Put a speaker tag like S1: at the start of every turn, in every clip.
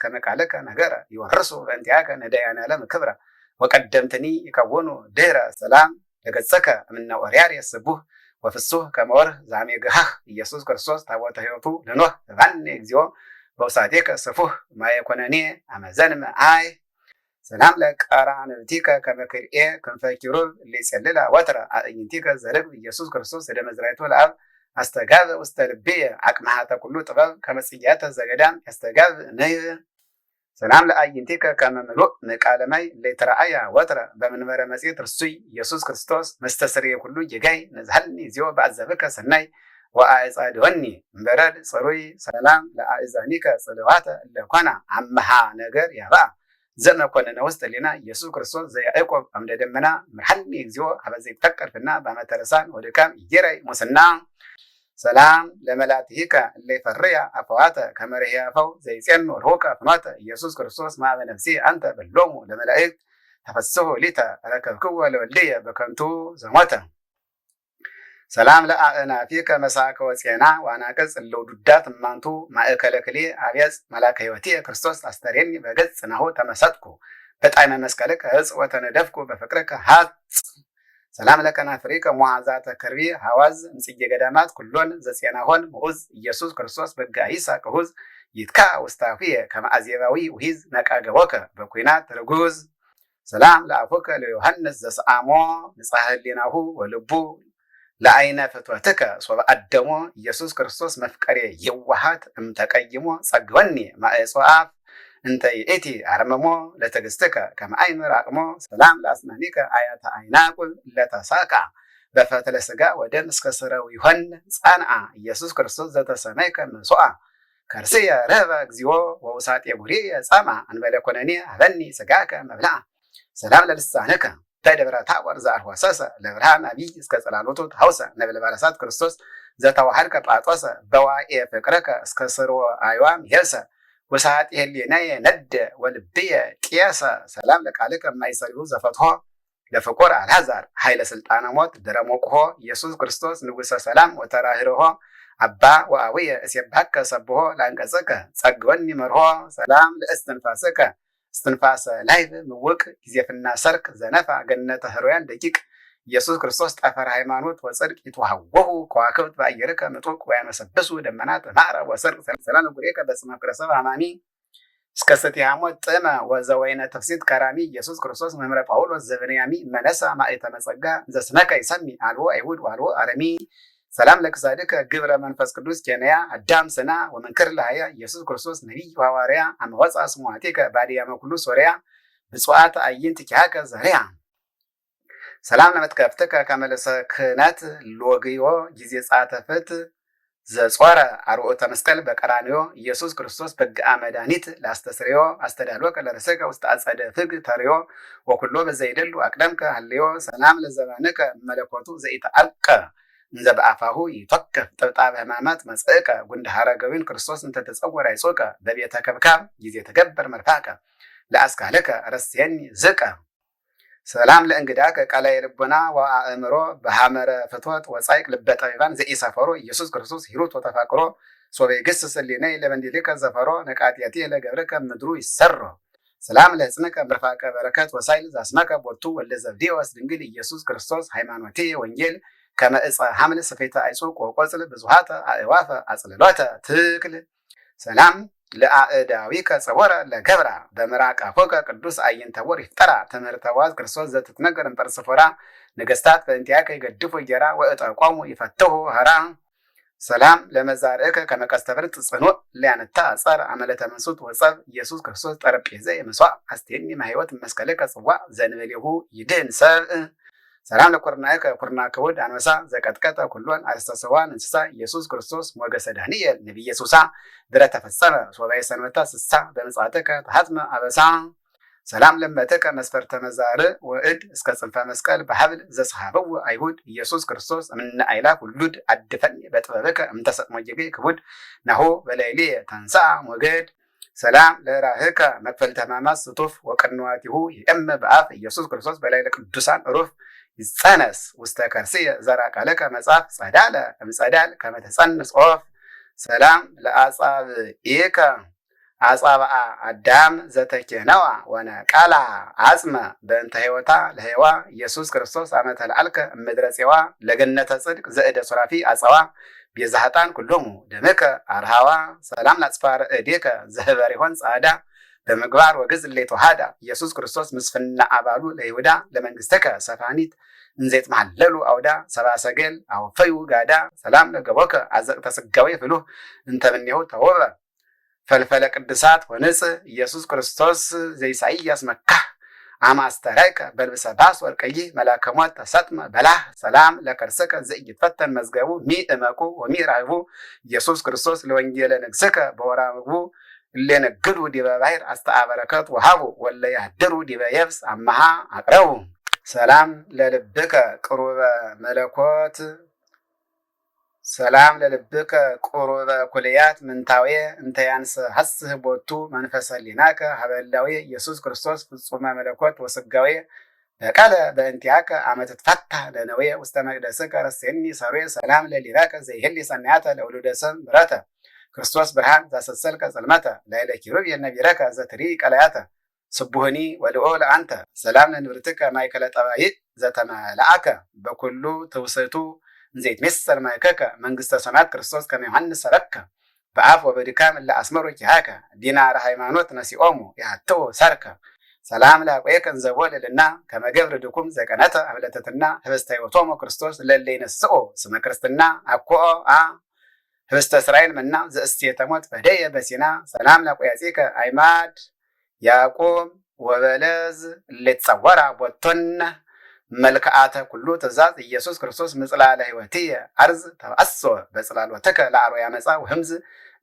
S1: ከመቃለከ ነገረ ይወርሱ በእንቲአከ ነዳያን ዓለም ክብረ ወቀደምትኒ ይከውኑ ድህረ ሰላም ለገጸከ እምነ ኦርያር የስቡህ ወፍሱህ ከመወርህ ዛሜግሃህ ኢየሱስ ክርስቶስ ታቦተ ሕይወቱ ለኖህ ባኔ እግዚኦ በውሳቴከ ስፉህ ማየኮነኔ አመዘንመ አይ ሰላም ለቀራንብቲከ ከመክርኤ ክንፈ ኪሩብ ሊጸልላ ወትረ አዕይንቲከ ዘርግብ ኢየሱስ ክርስቶስ ወደ መዝራይቱ ለአብ አስተጋብ ውስተ ልብየ አቅመሃተ ኩሉ ጥበብ ከመጽያተ ዘገዳም ያስተጋብ ነይብ ሰላም ለአዕይንቲከ ከመምሉእ ምቃለማይ ለተራአያ ወትረ በመንበረ መጽየት ርሱይ ኢየሱስ ክርስቶስ መስተስርየ ኩሉ ጌጋይ ነዝሃልኒ ዚኦ በአዘብከ ሰናይ ወአዕጻድወኒ እምበረድ ጽሩይ ሰላም ለአእዛኒከ ጽልዋተ ለኮና አመሃ ነገር ያባ ዘመኮነነ ውስጥ ሊና ኢየሱስ ክርስቶስ ዘያዕቆብ አምደ ደመና ምርሐኒ እግዚኦ አበዘ ይፈቀርፍና በመተረሳን ወደካም ይጀራይ ሙስና ሰላም ለመላትሂከ ለይፈርያ አፈዋተ ከመርህያፈው ዘይጼኑ ርሁቀ ፍኖተ ኢየሱስ ክርስቶስ ማበ ነፍሲ አንተ በሎሙ ለመላእክት ተፈስሑ ሊተ ረከብክዎ ለወልድየ በከንቱ ዘሞተ ሰላም ለአእናፊከ መሳከ ወፄና ዋናቅጽ ለውዱዳት እማንቱ ማእከለ ክሌ አብያጽ መላከ ሕይወትየ ክርስቶስ አስተሬኒ በገጽ ናሁ ተመሰጥኩ በጣዕመ መስቀልከ ዕፅ ወተነደፍኩ በፍቅርከ ሀጽ ሰላም ለከናፍሪከ ሙዓዛተ ከርቤ ሐዋዝ እምጽጌ ገዳማት ኩሎን ዘፄናሆን ምዑዝ ኢየሱስ ክርስቶስ በጋሂሳ ቅሁዝ ይትካ ውስታፍየ ከመአዜባዊ ውሂዝ ነቃ ገቦከ በኩናት ርጉዝ ሰላም ለአፉከ ለዮሐንስ ዘሰአሞ ንጽሐ ህሊናሁ ወልቡ ለአይነ ፍትወትከ ሶበ አደሞ ኢየሱስ ክርስቶስ መፍቀሬ የዋሃት እምተቀይሞ ጸግወኒ ማእጽዋፍ እንተ ይእቲ አርመሞ ለትዕግሥትከ ከመ አይን ራቅሞ ሰላም ለአስናኒከ አያተ አይናቁል ለተሳቃ በፈትለ ሥጋ ወደም እስከ ስረው ይሆን ጻንዓ ኢየሱስ ክርስቶስ ዘተሰመይከ መስዋ ከርስየ ረህበ እግዚኦ ወውሳጤ ቡሬየ ጻማ እንበለ ኮነኔ አበኒ ሥጋከ መብልዓ ሰላም ለልሳንከ ተደብረ ታቦር ዘአርሆሰሰ ለብርሃን አቢይ እስከ ጸላሎቱ ሐውሰ ነበልባለ እሳት ክርስቶስ ዘተዋሃድከ ጳጦሰ በዋኤ ፍቅርከ እስከ ስርወ አይዋም ሄሰ ወሳጤ ህሊናየ ነደ ወልብየ ቄሰ ሰላም ለቃልከ የማይሰሪሁ ዘፈትሖ ለፍቁር አልዓዛር ኃይለ ስልጣነ ሞት ድረ ሞቅሖ ኢየሱስ ክርስቶስ ንጉሠ ሰላም ወተራህርሆ አባ ወአቡየ እሴብሐከ ሰብሖ ለአንቀጽከ ጸግወኒ መርሖ ሰላም ለእስትንፋስከ እስትንፋሰ ላይብ ምውቅ ጊዜፍና ሰርክ ዘነፋ ገነተ ህሩያን ደቂቅ ኢየሱስ ክርስቶስ ጠፈር ሃይማኖት ወጽድቅ ይትወሃወሁ ከዋክብት በአየርከ ምጡቅ ወያመሰብሱ ደመናት ማዕረብ ወሰርቅ ሰላም ጉሬከ በስመ ክርስቶስ አማኒ እስከ ሰቲሃ ሞት ጥመ ወዘወይነ ተፍሲት ከራሚ ኢየሱስ ክርስቶስ መምረ ጳውሎስ ዘብንያሚ መነሳ ማእተ መጸጋ ዘስመከ ይሰሚ አልቦ አይሁድ ዋልቦ አረሚ ሰላም ለክሳድከ ግብረ መንፈስ ቅዱስ ኬንያ አዳም ስና ወመንክር ለሃያ ኢየሱስ ክርስቶስ ነቢይ ሐዋርያ አመወፃ ስሙአቲከ ባዲያመ ኩሉ ሶርያ ብፁዓት አዕይንት ኪያከ ዘርያ ሰላም ለመትከፍትከ ከመለሰ ክህነት ሎግዮ ጊዜ ጻተ ፍት ዘጾረ አርዑተ መስቀል በቀራንዮ ኢየሱስ ክርስቶስ በግአ መድኃኒት ላስተስርዮ አስተዳሎከ ለርእስከ ውስተ አጸደ ፍግ ተርዮ ወኩሎ በዘይደሉ አቅደምከ ሀልዮ ሰላም ለዘባንከ መለኮቱ ዘኢተአልቀ እንዘ በአፋሁ ይተከፍ ጥብጣበ ሕማማት መጽእከ ጉንደ ሐረገዊን ክርስቶስ እንተ ተጸወረ ይጾቀ በቤተ ከብካብ ጊዜ ተገበር መልፋከ ለአስካለከ ረስየኒ ዝቀ ሰላም ለእንግዳከ ቃላየ ልቦና ወአእምሮ በሐመረ ፍትወት ወጻይቅ ልበ ጠቢባን ዘኢሰፈሮ ኢየሱስ ክርስቶስ ሂሩት ወተፋቅሮ ሶበ ይገሥጽ ሕሊናየ ለመንዲልከ ዘፈሮ ነቃትያቲ ለገብርከ ምድሩ ይሰሮ ሰላም ለሕፅንከ ምርፋቀ በረከት ወሳይል ዛስመከ ቦቱ ወልደ ዘብዴዎስ ድንግል ኢየሱስ ክርስቶስ ሃይማኖቴ ወንጌል ከመ ዕፀ ሐምል ስፌተ አይጹቅ ወቆጽል ብዙኃተ አእዋፈ አጽልሎተ ትክል ሰላም ለአእዳዊከ ጸወረ ለገብራ በምራቅ አፎከ ቅዱስ አዕይንተ ወር ይፍጠራ ትምህርተ ዋዝ ክርስቶስ ዘትትነገር እምጰርስፎራ ነገሥታት በእንቲአከ ይገድፉ ጌራ ወእጠቆሙ ይፈትሑ ሀራ ሰላም ለመዛርእከ ከመ ቀስተ ብርት ጽኑዕ ሊያነታ ጸር አመለተ መንሱት ወጸብ ኢየሱስ ክርስቶስ ጠረጴዘ የመስዋዕ አስቴኒ ማሕይወት መስቀልከ ጽዋዕ ዘንበሌሁ ይድህን ሰብእ ሰላም ለኩርናከ ኩርና ክቡድ አንበሳ ዘቀጥቀጠ ኩሎን አስተሰዋን እንስሳ ኢየሱስ ክርስቶስ ሞገሰ ዳንኤል ነቢየ ሱሳ ድረ ተፈጸመ ሶባኤ ሰንበታ ስሳ በምጽአትከ ተሐትመ አበሳ ሰላም ለመተከ መስፈርተ መዛርእ ወእድ እስከ ጽንፈ መስቀል በሐብል ዘሰሃበው አይሁድ ኢየሱስ ክርስቶስ እምነ አይላፍ ውሉድ አድፈኒ በጥበብከ እምተሰጥሞ ጌጌ ክቡድ ናሆ በላይሌ ተንሳ ሞገድ ሰላም ለራህከ መክፈልተ ሕማማት ስቱፍ ወቅንዋቲሁ ይእመ በአፍ ኢየሱስ ክርስቶስ በላይ ለቅዱሳን ሩፍ ይጸነስ ውስተ ከርስየ ዘራ ቃለከ መጽሐፍ ጸዳለ እምጸዳል ከመ ተጸንስ ኦፍ ሰላም ለአጻብዔከ አጻብአ አዳም ዘተኬነዋ ወነቃላ አጽመ በእንተ ሕይወታ ለሕዋ ኢየሱስ ክርስቶስ አመ ተለአልከ እምድረ ፄዋ ለገነተ ጽድቅ ዘእደ ሱራፊ አጸዋ ቤዛ ኃጥአን ኩሎሙ ደምከ አርሃዋ ሰላም ላጽፋረ እዴከ ዘህበሪሆን ጻዕዳ በምግባር ወግዝ እሌተዋሃዳ ኢየሱስ ክርስቶስ ምስፍና አባሉ ለይሁዳ ለመንግሥትከ ሰፋኒት እንዘይት መሐለሉ አውዳ ሰብአ ሰገል አወፈዩ ጋዳ ሰላም ለገቦከ አዘቅተ ስጋዌ ፍሉህ እንተ እምኔሁ ተወበ ፈልፈለ ቅዱሳት ወንጽህ ኢየሱስ ክርስቶስ ዘኢሳይያስ መካህ አማስተራይከ በልብሰ ባስ ወርቀይ መላከ ሞት ተሰጥመ በላህ ሰላም ለከርስከ ዘኢይትፈተን መዝገቡ ሚእመቁ ወሚራህቡ ኢየሱስ ክርስቶስ ለወንጌለ ንግሥከ በወራቡ እሌነግዱ ዲበ ባሕር አስተአበረከት ወሃቡ ወለ ያድሩ ዲበ የብስ አመሃ አቅረቡ ሰላም ለልብከ ቅሩበ መለኮት ሰላም ለልብከ ቁሩበ ኩልያት ምንታዌ እንተ ያንስ ሐስህ ቦቱ መንፈሰ ሊናከ ሀበላዌ ኢየሱስ ክርስቶስ ፍጹመ መለኮት ወስጋዌ በቃለ በእንቲአከ አመ ትትፈታ ለነዌ ውስተ መቅደስከ ረሴኒ ሰሬ ሰላም ለሊራከ ዘይህሊ ሰናያተ ለውሉደ ሰም ምረተ ክርስቶስ ብርሃን ዘሰሰልከ ጽልመተ ላይለ ኪሩብ የነቢረከ ዘትሪ ቀላያተ ስቡህኒ ወልኦ ለአንተ ሰላም ለንብርትከ ማእከለ ጠባይት ዘተመላአከ በኩሉ ትውስቱ እንዘይት መሰል ማይከከ መንግስተ ሰማያት ክርስቶስ ከመ ዮሐንስ ሰበከ በአፍ ወበድካም ለአስመሮ ኪሃከ ዲናረ ሃይማኖት ነሲኦሙ ያተው ሰርከ ሰላም ላቆየከ እንዘቦልልና ከመገብር ድኩም ዘቀነተ አብለተትና ህብስተ ሕይወቶሙ ክርስቶስ ለለ ይነስኦ ስመ ክርስትና አኮኦ ህብስተ እስራኤል መና ዘእስቴተ ሞት ፈደየ በሲና ሰላም ላቆያጺከ አይማድ ያዕቆብ ወበለዝ ለተጸወራ ቦቶነ መልክዓተ ኩሉ ትእዛዝ ኢየሱስ ክርስቶስ ምጽላለ ሕይወትየ አርዝ ተባሶ በጽላሎትከ ለአርያ መጻ ወህምዝ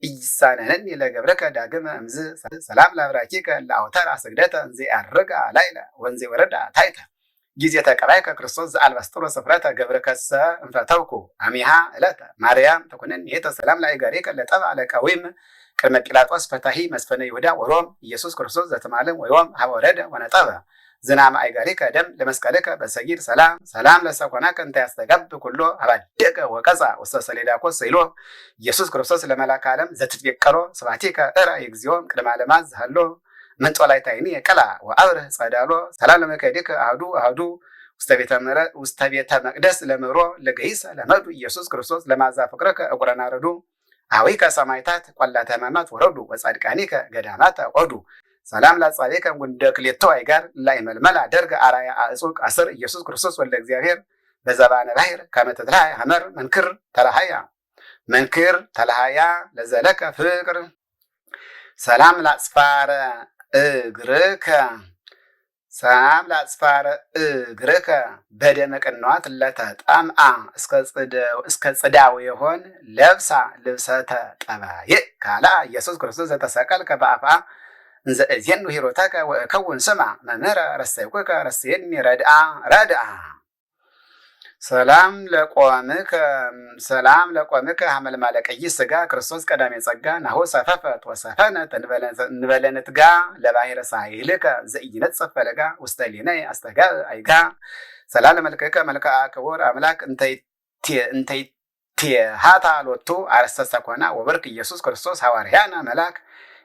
S1: ኢይሳነነኒ ለገብረከ ዳግመ እምዝ ሰላም ለአብራኪከ ለአውታር አስግደተ እንዘ ያርጋ ላይለ ወንዘ ወረዳ ታይተ ጊዜ ተቀባይከ ክርስቶስ ዘአልባስጥሮ ስፍረተ ገብረከሰ እንፈተውኩ አሚሃ ዕለተ ማርያም ተኮነን የተ ሰላም ለአይጋሪከ ለጠብአ ለቀዊም ቅድመ ጲላጦስ ፈታሂ መስፈነ ይሁዳ ወሮም ኢየሱስ ክርስቶስ ዘተማለም ወዮም ሀበ ወረደ ወነጠበ ዝናመ አይጋሪከ ደም ለመስቀልከ በሰጊድ ሰላም ሰላም ለሰኮናከ እንተ ያስተጋብ ኩሎ አባደቀ ወቀጻ ውስተ ሰሌዳኮስ ሰይሎ ኢየሱስ ክርስቶስ ለመላከ ዓለም ዘትትቤቀሎ ስብሐቲከ እራ የግዚኦም ቅድመ ዓለማት ዝሃሎ መንጦላይታይኒ የቀላ ወአብርህ ጸዳሎ ሰላም ለመከዲከ አህዱ ውስተ ቤተ መቅደስ ለምሮ ለገይሰ ለመዱ ኢየሱስ ክርስቶስ ለማዛ ፍቅረከ እቁረና ረዱ አዊከ ሰማይታት ቆላተ ሕማማት ወረዱ ወጻድቃኒከ ገዳማት ቆዱ ሰላም ላጻቤከ ጉንደ ክሌቶ አይጋር ላይ መልመላ ደርገ አራያ አጹቅ አስር ኢየሱስ ክርስቶስ ወልደ እግዚአብሔር በዘባነ ባሕር ከመ ትትለሃይ ሐመር መንክር ተለሃያ ለዘለከ ፍቅር ሰላም ላጽፋረ እግርከ በደመ ቅንዋት ለተጠምአ እስከ ጽዳው የሆን ለብሳ ልብሰተ ጠባይ ካላ ኢየሱስ ክርስቶስ ዘተሰቀልከ በአፍአ እንዘ እዜኑ ሂሮተከ ወእከውን ስማ መምህረ ረሰይኩከ ረሰየኒ ረድአ ሰላም ለቆምከ ሐመልማለ ቀይ ሥጋ ክርስቶስ ቀዳሜ ጸጋ ናሁ ሰፈፈት ወሰፈነት እንበለ ንትጋ ለባሕረ ሳይልከ ዘኢይነጽፍ ፈለጋ ውስተ ሊነይ አስተጋብ አይጋ ሰላም ለመልክከ መልክዓ ክቡር አምላክ እንተይትሃታ ሎቱ አርእስተ ሰኮና ወበርክ ኢየሱስ ክርስቶስ ሐዋርያነ መልአክ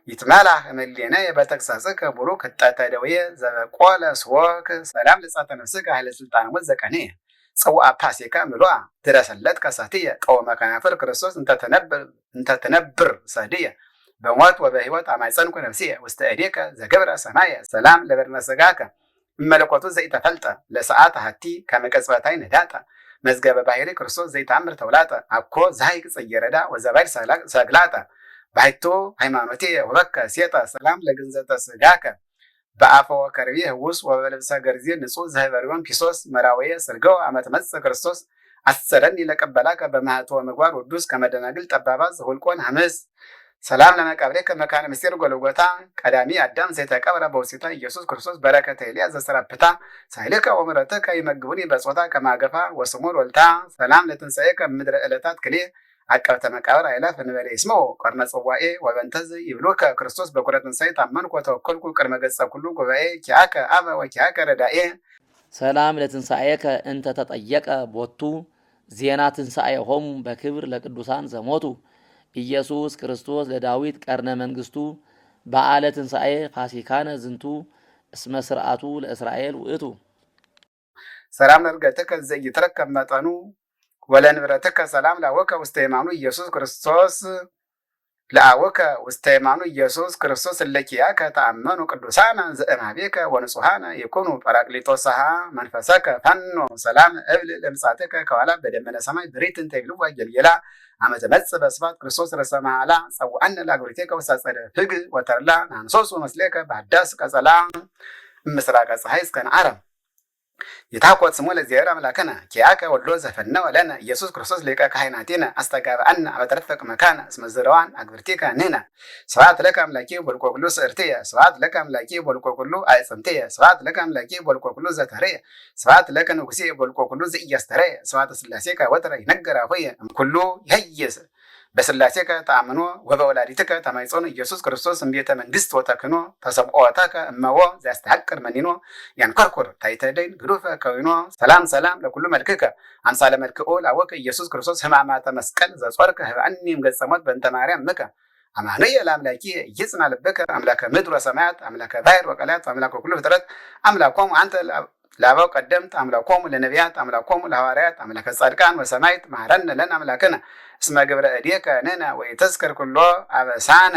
S1: ይትመላህ እምኔነ በተግሣጽከ ቡሩክ ህጠተ ደዌ ዘበቆለ ስወክ ሰላም ለጻተ ነፍስከ ኃይለ ስልጣነ ሞት ዘቀንየ ጽዋዐ ፋሲካ ምሉአ ድረሰለት ከሳትየ ቀወመ ከናፍር ክርስቶስ እንተትነብር ሰድየ በሞት ወበሕይወት አማይጸንኩ ነፍስየ ውስተ እዴከ ዘገብረ ሰማየ ሰላም ለበድነ ሥጋከ እመለኮቱ ዘኢተፈልጠ ለሰዓት ሀቲ ከመ ቅጽበታይ ንዳጠ መዝገበ ባሕሪ ክርስቶስ ዘይተአምር ተውላጠ አኮ ዘሐይቅ ጽጌረዳ ወዘባይድ ሰግላጠ ባሕቱ ሃይማኖቴ ወበከ ሴጠ ሰላም ለግንዘተ ሥጋከ በአፈ ወከርቤ ህውስ ወበልብሰ ገርዜ ንጹሕ ዘህበሪዮን ፒሶስ መራወየ ስርገው አመት መጽ ክርስቶስ አሰረኒ ለቀበላከ በማኅቶ ምግባር ውዱስ ከመደናግል ጠባባት ዘሁልቆን ሐምስ ሰላም ለመቃብሬከ መካነ ምስጢር ጎልጎታ ቀዳሚ አዳም ዘይተቀብረ በውስተ ኢየሱስ ክርስቶስ በረከተ ኤልያስ ዘሰራፕታ ሳይልከ ወምሕረትከ ይመግቡኒ በጾታ ከማገፋ ወስሙር ወልታ ሰላም ለትንሣኤከ ምድረ ዕለታት ክልኤ አቀብተ መቃብር አይላፍ እንበለ ይስሞ ቆርመ ጽዋኤ ወበንተዝ ይብሉከ ክርስቶስ በኩረ ትንሣኤ ታመንኩ ወተወከልኩ ቅድመ ገጸ ኩሉ ጉባኤ ኪያከ አበ ወኪያከ ረዳኤ
S2: ሰላም ለትንሣኤከ እንተ ተጠየቀ ቦቱ ዜና ትንሣኤሆሙ በክብር ለቅዱሳን ዘሞቱ ኢየሱስ ክርስቶስ ለዳዊት ቀርነ መንግስቱ በዓለ ትንሣኤ ፋሲካነ ዝንቱ እስመ ስርዓቱ ለእስራኤል ውእቱ።
S1: ሰላም ለርገትከ ዘይትረከብ መጠኑ ወለንብረትከ ሰላም ላወከ ውስተ የማኑ ኢየሱስ ክርስቶስ ለአወከ ውስተ የማኑ ኢየሱስ ክርስቶስ እለኪያከ ተአመኑ ቅዱሳነ ዘእማቤከ ወንጹሃነ ይኩኑ ጰራቅሊጦስሃ መንፈሰከ ፈኖ ሰላም እብል ለምጻትከ ከኋላ በደመነ ሰማይ ብሬትን ተይብልዋ ገልጌላ አመ ትመጽእ በስብሐት ክርስቶስ ርእሰ መዓላ ጸውዐነ ለአግብርቲከ ውስተ አጸደ ፍግ ወተርላ ናንሶሱ መስሌከ በሀዳስ ቀጸላ ምስራቀ ፀሐይ እስከ ነዓረም የታቆት ስሙ ለእግዚአብሔር አምላክነ ኪያከ ወልዶ ዘፈነወ ለነ ኢየሱስ ክርስቶስ ሊቀ ካህናቲነ አስተጋብአነ አበተረፈቅ መካነ እስመ ዝረዋን አግብርቲከ ንሕነ ስብሐት ለከ አምላኬ በልቆ ኩሉ ስእርትየ ስብሐት ለከ አምላኬ በልቆ ኩሉ አዕጽምትየ ስብሐት ለከ አምላኬ በልቆ ኩሉ ዘተርየ ስብሐት ለከ ንጉሴ በልቆ ኩሉ ዘኢያስተርየ ስብሐተ ሥላሴከ ወትረ ይነገራ ሆየ እምኩሉ ይሄይስ በስላሴከ ተአምኖ ወበወላዲትከ ተማይጾን ኢየሱስ ክርስቶስ እምቤተ መንግስት ወተክኖ ተሰብኦተከ እመዎ ዘያስተሐቅር መኒኖ ያንኰርኵር ታይተደይን ግዱፈ ከዊኖ ሰላም ሰላም ለኩሉ መልክከ አምሳለ መልክኦ ላወከ ኢየሱስ ክርስቶስ ሕማማተ መስቀል ዘጾርከ ህብአኒም ገጸ ሞት በእንተ ማርያም ምከ አማኑኤል ለአምላኪ ይጽና ልብከ አምላከ ምድር ወሰማያት አምላከ ባሕር ወቀላት አምላከ ኩሉ ፍጥረት አምላኮሙ አንተ ለአበው ቀደምት አምላኮሙ ለነቢያት አምላኮሙ ለሐዋርያት አምላከ ጻድቃን ወሰማዕት መሐረነ ለነ አምላክነ እስመ ግብረ እዴከ ንሕነ ወኢትዝክር ኩሎ አበሳነ